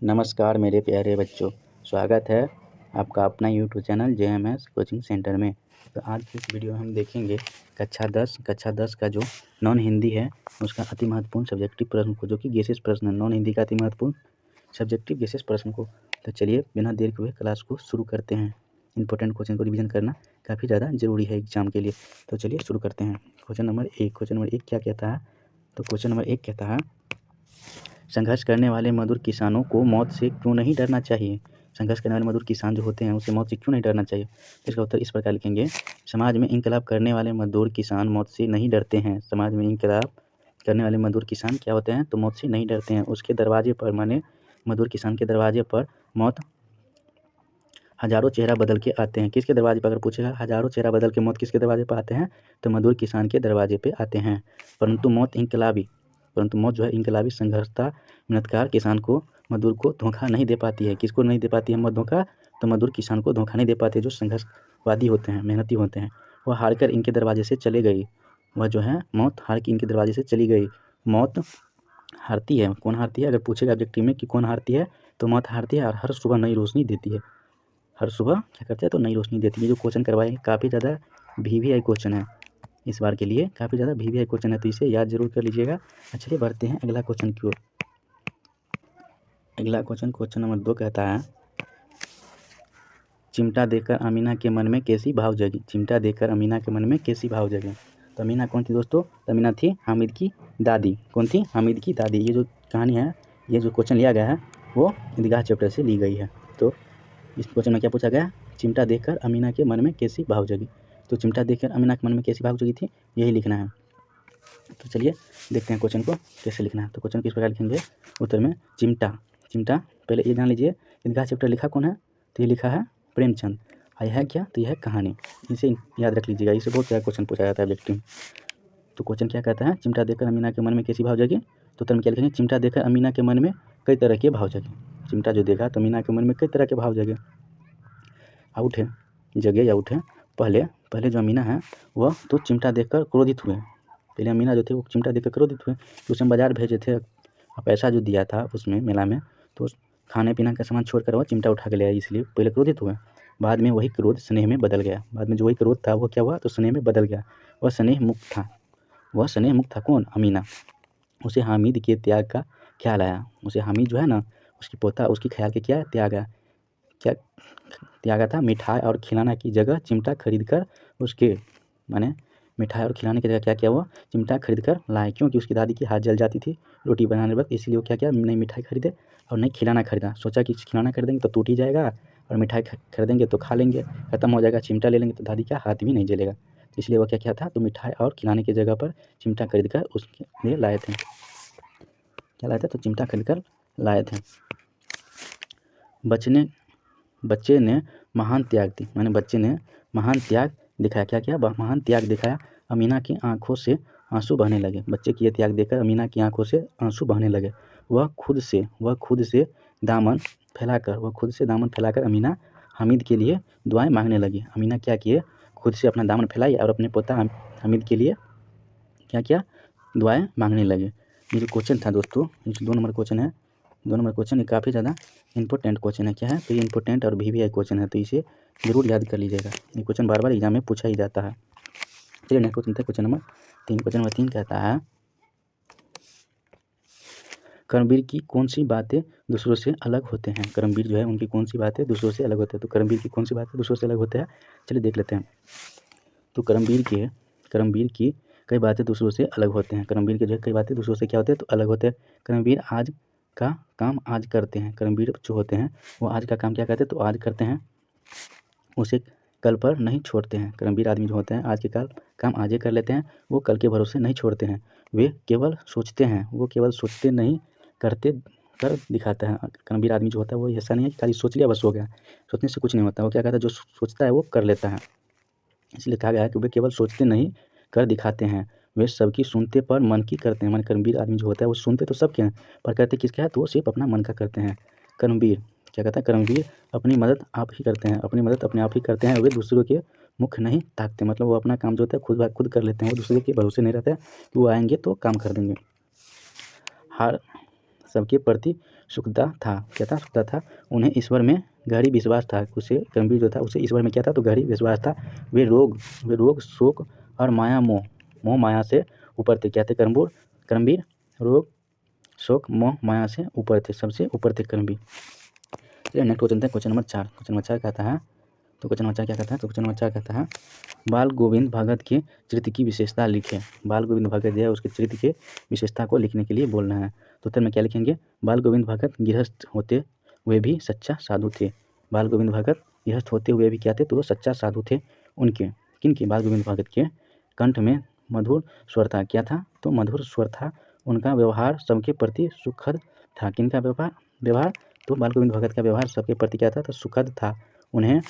नमस्कार मेरे प्यारे बच्चों, स्वागत है आपका अपना YouTube channel JMS coaching centre में। तो आज की इस वीडियो में हम देखेंगे कक्षा 10 का जो नॉन हिंदी है उसका अति महत्वपूर्ण सब्जेक्टिव प्रश्न को, जो कि गेसेस प्रश्न है। नॉन हिंदी का अति महत्वपूर्ण सब्जेक्टिव गेसेस प्रश्न को। तो चलिए बिना देर के हुए क्लास को शुरू करते हैं। इंपॉर्टेंट क्वेश्चन को रिविजन करना काफ़ी ज़्यादा ज़रूरी है एग्जाम के लिए। तो चलिए शुरू करते हैं। क्वेश्चन नंबर एक क्या कहता है? तो क्वेश्चन नंबर 1 कहता है, संघर्ष करने वाले मजदूर किसानों को मौत से क्यों नहीं डरना चाहिए? संघर्ष करने वाले मजदूर किसान जो होते हैं उसे मौत से क्यों नहीं डरना चाहिए? इसका उत्तर इस प्रकार लिखेंगे, समाज में इंकलाब करने वाले मजदूर किसान मौत से नहीं डरते हैं। समाज में इंकलाब करने वाले मजदूर किसान क्या होते हैं? तो मौत से नहीं डरते हैं। उसके दरवाजे पर, माने मजदूर किसान के दरवाजे पर मौत हजारों चेहरा बदल के आते हैं। किसके दरवाजे पर? अगर पूछेगा हजारों चेहरा बदल के मौत किसके दरवाजे पर आते हैं? तो मजदूर किसान के दरवाजे पे आते हैं। परंतु मौत जो है इंकलाबी संघर्षता मेहनतकार किसान को, मजदूर को धोखा नहीं दे पाती है। किसको नहीं दे पाती है मौत धोखा? तो मजदूर किसान को धोखा नहीं दे पाते। जो संघर्षवादी होते हैं, मेहनती होते हैं, वह हारकर इनके दरवाजे से चले गई। वह जो है मौत हार के इनके दरवाजे से चली गई। मौत हारती है। कौन हारती है? अगर पूछेगा ऑब्जेक्टिव में कि कौन हारती है, तो मौत हारती है और हर सुबह नई रोशनी देती है। हर सुबह क्या करते हैं? तो नई रोशनी देती है। जो क्वेश्चन करवाए काफ़ी ज़्यादा VVI क्वेश्चन है इस बार के लिए, काफ़ी ज़्यादा VVI क्वेश्चन है, तो इसे याद जरूर कर लीजिएगा। चलिए बढ़ते हैं अगला क्वेश्चन की ओर। अगला क्वेश्चन नंबर 2 कहता है, चिमटा देकर अमीना के मन में कैसी भाव जगी? चिमटा देकर अमीना के मन में कैसी भाव जगी? तो अमीना कौन थी दोस्तों? अमीना थी हामिद की दादी। कौन थी? हामिद की दादी। ये जो कहानी है, ये जो क्वेश्चन लिया गया है वो ईदगाह चैप्टर से ली गई है। तो इस क्वेश्चन में क्या पूछा गया? चिमटा देखकर अमीना के मन में कैसी भाव जगी? तो चिमटा देखकर अमीना के मन में कैसी भाव जगी थी, यही लिखना है। तो चलिए देखते हैं क्वेश्चन को कैसे लिखना है। तो क्वेश्चन किस प्रकार लिखेंगे? उत्तर में चिमटा पहले ये जान लीजिए, ईदगाह चैप्टर लिखा कौन है? तो ये लिखा है प्रेमचंद। यह है क्या? तो यह है कहानी। इसे याद रख लीजिएगा, इसे बहुत सारा क्वेश्चन पूछा जाता है ऑब्जेक्टिव। तो क्वेश्चन क्या कहता है? चिमटा देखकर अमीना के मन में कैसी भाव जगी? तो उत्तर में क्या लिखेंगे? चिमटा देखकर अमीना के मन में कई तरह के भाव जगे। चिमटा जो देखा तो अमीना के मन में कई तरह के भाव जगे। आउट है, जगे या आउट है। पहले जो अमीना है वह तो चिमटा देखकर क्रोधित हुए। पहले अमीना जो थे वो चिमटा देखकर क्रोधित हुए कि उसे हम बाजार भेजे थे, पैसा जो दिया था उसमें मेला में, तो खाने पीने का सामान छोड़कर वह चिमटा उठा के ले आई, इसलिए पहले क्रोधित हुए। बाद में वही क्रोध स्नेह में बदल गया। बाद में जो वही क्रोध था वो क्या हुआ? तो स्नेह में बदल गया। वह स्नेह मुक्त था। कौन? अमीना। उसे हामिद के त्याग का ख्याल आया। उसे हामिद जो है ना, उसकी पोता, उसकी ख्याल के क्या त्यागा क्या त्यागा था? मिठाई और खिलाना की जगह चिमटा खरीद कर उसके, माने मिठाई और खिलाने की जगह क्या किया? वो चिमटा खरीद कर लाए। क्योंकि उसकी दादी की हाथ जल जाती थी रोटी बनाने वक्त, इसलिए वो क्या किया? नई मिठाई खरीदे और नई खिलाना खरीदा। सोचा कि खिलाना खरीदेंगे तो टूट ही जाएगा और मिठाई खरीदेंगे तो खा लेंगे, ख़त्म हो जाएगा। चिमटा ले लेंगे तो दादी का हाथ भी नहीं जलेगा। तो इसलिए वो क्या किया था? तो मिठाई और खिलाने की जगह पर चिमटा खरीद कर उसके लिए लाए थे। क्या लाए थे? तो चिमटा खरीद कर लाए थे। बच्चे ने महान त्याग दी, माने बच्चे ने महान त्याग दिखाया। क्या किया? महान त्याग दिखाया। अमीना की आंखों से आंसू बहने लगे। बच्चे की ये त्याग देखकर अमीना की आंखों से आंसू बहने लगे। वह खुद से दामन फैलाकर अमीना हामिद के लिए दुआएं मांगने लगी। अमीना क्या किए? खुद से अपना दामन फैलाई और अपने पोता हामिद के लिए क्या किया? दुआएं मांगने लगे। ये जो क्वेश्चन था दोस्तों, ये जो 2 नंबर क्वेश्चन है, 2 नंबर क्वेश्चन ये काफ़ी ज़्यादा इंपॉर्टेंट क्वेश्चन है। क्या है? तो ये इंपॉर्टेंट और VVI क्वेश्चन है, तो इसे जरूर याद कर लीजिएगा। ये क्वेश्चन बार बार एग्जाम में पूछा ही जाता है। चलिए नेक्स्ट क्वेश्चन था क्वेश्चन नंबर 3। क्वेश्चन नंबर 3 कहता है, कर्मवीर की कौन सी बातें दूसरों से अलग होते हैं? कर्मवीर जो है उनकी कौन सी बातें दूसरों से अलग होते हैं? तो कर्मवीर की कौन सी बातें दूसरों से अलग होते हैं? चलिए देख लेते हैं। तो कर्मवीर की कई बातें दूसरों से अलग होते हैं। कर्मवीर के जो है कई बातें दूसरों से क्या होते हैं? तो अलग होते हैं। कर्मवीर आज का काम आज करते हैं। कर्मवीर जो होते हैं वो आज का काम क्या करते हैं? तो आज करते हैं, उसे कल पर नहीं छोड़ते हैं। कर्मवीर आदमी जो होते हैं आज के काम आज ही कर लेते हैं, वो कल के भरोसे नहीं छोड़ते हैं। वे केवल सोचते नहीं, कर दिखाता है। कर्मवीर आदमी जो होता है वो ऐसा नहीं है कि खाली सोच लिया बस हो गया। सोचने से कुछ नहीं होता। वो क्या कहता है? जो सोचता है वो कर लेता है। इसलिए कहा गया है कि वे केवल सोचते नहीं, कर दिखाते हैं। वे सबकी सुनते पर मन की करते हैं। माने कर्मवीर आदमी जो होता है वो सुनते तो सबके हैं, पर करते किसका है? तो वो सिर्फ अपना मन का करते हैं। कर्मवीर क्या कहता है? कर्मवीर अपनी मदद आप ही करते हैं, अपनी मदद अपने आप ही करते हैं। वे दूसरों के मुख नहीं ताकते। मतलब वो अपना काम जो होता है खुद कर लेते हैं। वो दूसरे के भरोसे नहीं रहते हैं कि वो आएंगे तो काम कर देंगे। हर सबके प्रति सुखदा था, क्या था? सुखदा था। उन्हें ईश्वर में गहरी विश्वास था, उसे कर्मवीर जो था उसे ईश्वर में क्या था? तो गहरी विश्वास था। वे रोग शोक और माया मोह माया से ऊपर थे, क्या थे? कर्मवीर रोग शोक मोह माया से ऊपर थे, सबसे ऊपर थे कर्मवीर। चलिए नेक्स्ट क्वेश्चन था क्वेश्चन नंबर 4। क्वेश्चन नंबर 4 कहता है, तो क्वेश्चन नंबर 4 क्या कहता है? तो क्वेश्चन नंबर 4 कहता है बाल गोविंद भगत के चरित्र की विशेषता लिखें। बाल गोविंद भगत जो है उसके चरित्र के विशेषता को लिखने के लिए बोलना है। तो उत्तर में क्या लिखेंगे? बाल गोविंद भगत गृहस्थ होते हुए भी सच्चा साधु थे। बाल गोविंद भगत गृहस्थ होते हुए भी क्या थे? तो वो सच्चा साधु थे। उनके किनके? बाल गोविंद भगत के कंठ में मधुर स्वर था, क्या था? तो मधुर स्वर था। उनका व्यवहार सबके प्रति सुखद था। किनका व्यवहार? तो बाल गोविंद भगत का व्यवहार सबके प्रति क्या था? तो सुखद था। उन्हें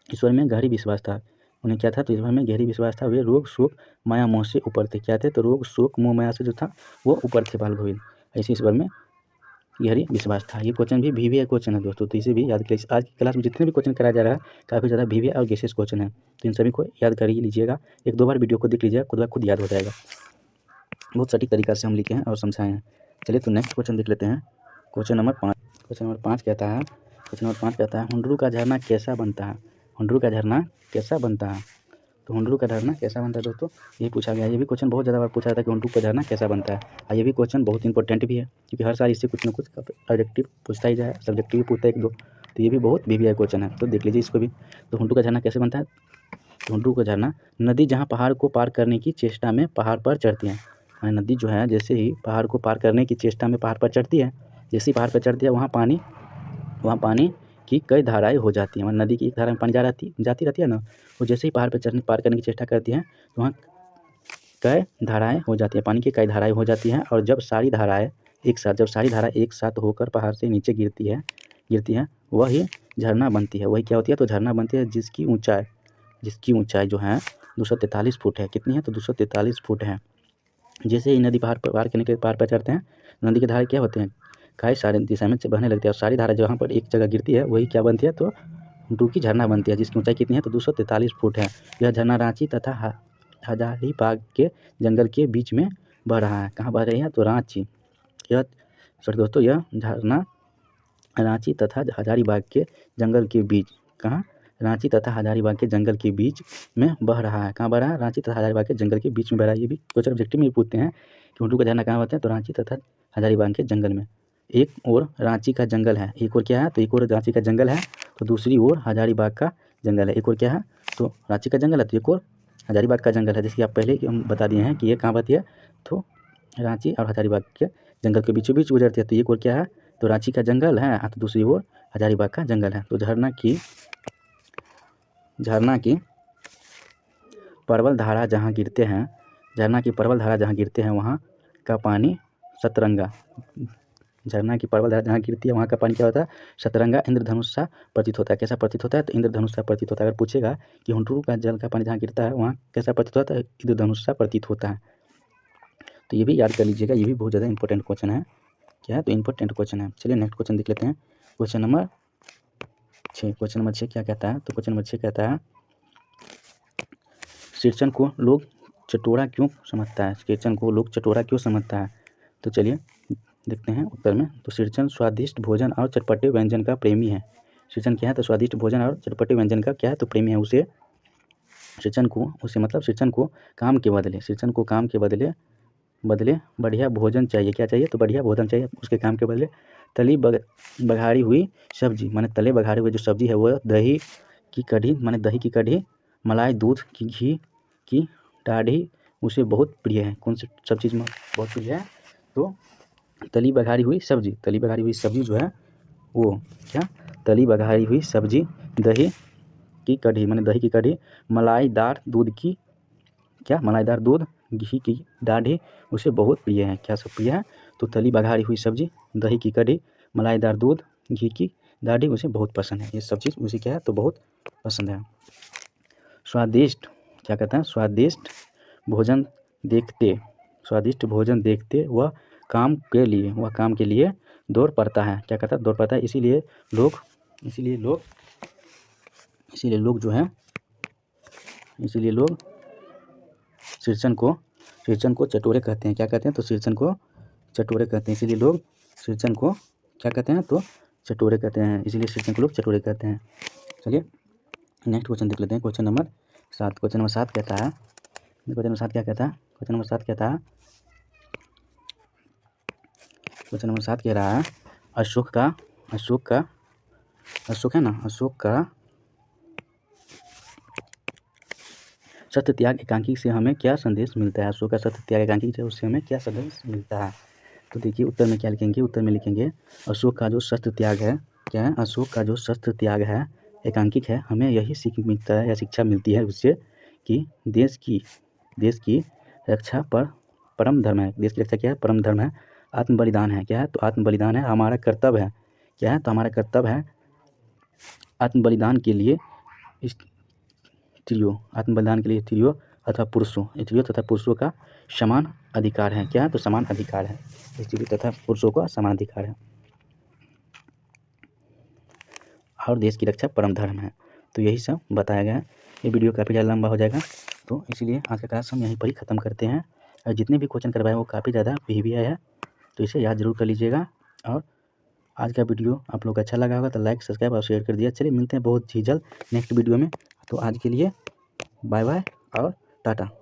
ईश्वर में गहरी विश्वास था। उन्हें क्या था? तो ईश्वर में गहरी विश्वास था। वे रोग शोक माया मोह से ऊपर थे, क्या थे? तो रोग शोक मोह माया से जो था वो ऊपर थे बाल गोविंद, ऐसे ईश्वर में गहरी विश्वास था। ये क्वेश्चन भी VVI क्वेश्चन है दोस्तों, तो इसे भी याद करिए। आज की क्लास में जितने भी क्वेश्चन कराया जा रहा है काफ़ी ज़्यादा VVI और गेसेस क्वेश्चन है, तो इन सभी को याद कर ही लीजिएगा। 1-2 बार वीडियो को देख लीजिएगा, खुद याद हो जाएगा। बहुत सटीक तरीका से हम लिखे हैं और समझाए हैं। चलिए तो नेक्स्ट क्वेश्चन देख लेते हैं। Question number 5। क्वेश्चन नंबर 5 कहता है हुंडरू का झरना कैसा बनता है? हुंडरू का झरना कैसा बनता है? तो हुंडरू का झरना कैसा बनता है दोस्तों, ये पूछा गया है। ये भी क्वेश्चन बहुत ज़्यादा बार पूछा जाता है कि हुंडरू का झरना कैसा बनता है, और ये भी क्वेश्चन बहुत इंपॉर्टेंट भी है, क्योंकि हर साल इससे कुछ ना कुछ ऑब्जेक्टिव पूछता ही जाए, सब्जेक्टिव भी पूछता है 1-2, तो ये भी बहुत VVI क्वेश्चन है, तो देख लीजिए इसको भी। तो हुंडरू का झरना कैसे बनता है? तो हुंडरू का झरना नदी जहाँ पहाड़ को पार करने की चेष्टा में पहाड़ पर चढ़ती है। नदी जो है जैसे ही पहाड़ को पार करने की चेष्टा में पहाड़ पर चढ़ती है, जैसे ही पहाड़ पर चढ़ती है वहाँ पानी की कई धाराएँ हो जाती हैं। नदी की एक धारा में पानी जाती रहती है ना, वो जैसे ही पहाड़ पर पार करने की चेष्टा करती है तो वहाँ कई धाराएँ हो जाती हैं, पानी की कई धाराएँ हो जाती हैं। और जब सारी धाराएँ एक साथ होकर पहाड़ से नीचे गिरती है वही झरना बनती है। वही क्या होती है? तो झरना बनती है, जिसकी ऊंचाई जो है 243 फुट है। कितनी है? तो 243 फुट है। जैसे ही नदी पहाड़ पर चढ़ते हैं, नदी की धाराएँ क्या होते हैं? कई सारे दिशा में बहने लगती है, और सारी धारा जहाँ पर एक जगह गिरती है वही क्या बनती है? तो हुंडरू की झरना बनती है, जिसकी ऊंचाई कितनी है? तो 243 फुट है। यह झरना रांची तथा हजारीबाग के जंगल के बीच में बह रहा है। कहाँ बह रही है? तो रांची। यह झरना रांची तथा हजारीबाग के जंगल के बीच, कहाँ? रांची तथा हजारीबाग के जंगल के बीच में बह रहा है। कहाँ बह रहा है? रांची तथा हजारीबाग के जंगल के बीच में बह रहा है। ये भी क्वेश्चन ऑब्जेक्टिव में पूछते हैं कि हुंडरू का झरना कहाँ होता है? तो रांची तथा हजारीबाग के जंगल में। एक ओर रांची का जंगल है, एक ओर क्या है? तो एक ओर रांची का जंगल है, तो दूसरी ओर हजारीबाग का जंगल है। एक ओर क्या है? तो रांची का जंगल है, तो एक ओर हजारीबाग का जंगल है। जैसे कि आप पहले ही हम बता दिए हैं कि ये कहाँ बहती है? तो रांची और हजारीबाग के जंगल के बीचों बीच गुजरती है। तो एक ओर क्या है? तो रांची का जंगल है, तो दूसरी ओर हजारीबाग का जंगल है। तो झरना की प्रबल धारा जहाँ गिरते हैं वहाँ का पानी सतरंगा। झरना की प्रबल धारा जहाँ गिरती है वहाँ का पानी क्या होता है? सतरंगा इंद्रधनुष सा प्रतीत होता है। कैसा प्रतीत होता है? तो इंद्रधनुष सा प्रतीत होता है। अगर पूछेगा कि हुंडरू का जल का पानी जहाँ गिरता है वहाँ कैसा प्रतीत होता है? इंद्रधनुष सा प्रतीत होता है। तो ये भी याद कर लीजिएगा, ये भी बहुत ज़्यादा इंपॉर्टेंट क्वेश्चन है। क्या है? तो इंपॉर्टेंट क्वेश्चन है। चलिए नेक्स्ट क्वेश्चन देख लेते हैं। क्वेश्चन नंबर 6 क्या कहता है? तो क्वेश्चन नंबर 6 कहता है शीर्षण को लोग चटोरा क्यों समझता है? तो चलिए देखते हैं उत्तर में। तो शीर्षण स्वादिष्ट भोजन और चटपटे व्यंजन का प्रेमी है। शीर्षण क्या है? तो स्वादिष्ट भोजन और चटपटे व्यंजन का क्या है? तो प्रेमी है। शीर्षण को काम के बदले बढ़िया भोजन चाहिए। क्या चाहिए? तो बढ़िया भोजन चाहिए। उसके काम के बदले तली बघारी हुई सब्जी, माने तले बघारी हुई जो सब्जी है वो दही की कढ़ी, मलाई दूध की घी की दाढ़ी उसे बहुत प्रिय है। कौन सी सब चीज़ में बहुत प्रिय है? तो तली बघारी हुई सब्जी जो है वो क्या? तली बघारी हुई सब्जी, दही की कढ़ी, माने दही की कढ़ी, मलाईदार दूध, घी की दाढ़ी उसे बहुत प्रिय है। क्या सब प्रिय है? तो तली बघारी हुई सब्जी, दही की कढ़ी, मलाईदार दूध, घी की दाढ़ी उसे बहुत पसंद है। ये सब चीज़ उसे क्या है? तो बहुत पसंद है। स्वादिष्ट क्या कहता है? स्वादिष्ट भोजन देखते वह काम के लिए दौड़ पड़ता है। क्या कहता है? दौड़ पड़ता है। इसीलिए लोग शीर्षण को चटोरे कहते हैं। क्या कहते हैं? तो शीर्षण को चटोरे कहते हैं। इसीलिए लोग शीर्षण को क्या कहते हैं, तो चटोरे कहते हैं, इसीलिए शिक्षण को लोग चटोरे कहते हैं। चलिए नेक्स्ट क्वेश्चन देख लेते हैं। क्वेश्चन नंबर 7 क्या कहता है, क्वेश्चन नंबर 7 कह रहा है अशोक का सत्य त्याग एकांकी से हमें क्या संदेश मिलता है। अशोक का सत्य त्याग एकांकी से उससे हमें क्या संदेश मिलता है। तो देखिए उत्तर में क्या लिखेंगे, उत्तर में लिखेंगे अशोक का जो शस्त्र त्याग है, क्या है, अशोक का जो शस्त्र त्याग है एकांकिक है, हमें यही सीख मिलता है या शिक्षा मिलती है उससे कि देश की रक्षा पर परम धर्म है। देश की रक्षा क्या है, परम धर्म है। आत्म बलिदान है, क्या है, तो आत्म बलिदान है, हमारा कर्तव्य है। क्या है, तो हमारा कर्तव्य है आत्म बलिदान के लिए स्त्रियों अथवा पुरुषों का समान अधिकार है। क्या है, तो समान अधिकार है, स्त्रियों तथा पुरुषों का समान अधिकार है और देश की रक्षा परम धर्म है। तो यही सब बताया गया है। ये वीडियो काफ़ी ज़्यादा लंबा हो जाएगा, तो इसीलिए आज का क्लास हम यहीं पर ही ख़त्म करते हैं। और जितने भी क्वेश्चन करवाए वो काफ़ी ज़्यादा PVI है, तो इसे याद जरूर कर लीजिएगा। और आज का वीडियो आप लोग को अच्छा लगा होगा तो लाइक, सब्सक्राइब और शेयर कर दिया। चलिए मिलते हैं बहुत ही जल्द नेक्स्ट वीडियो में। तो आज के लिए बाय बाय और टाटा।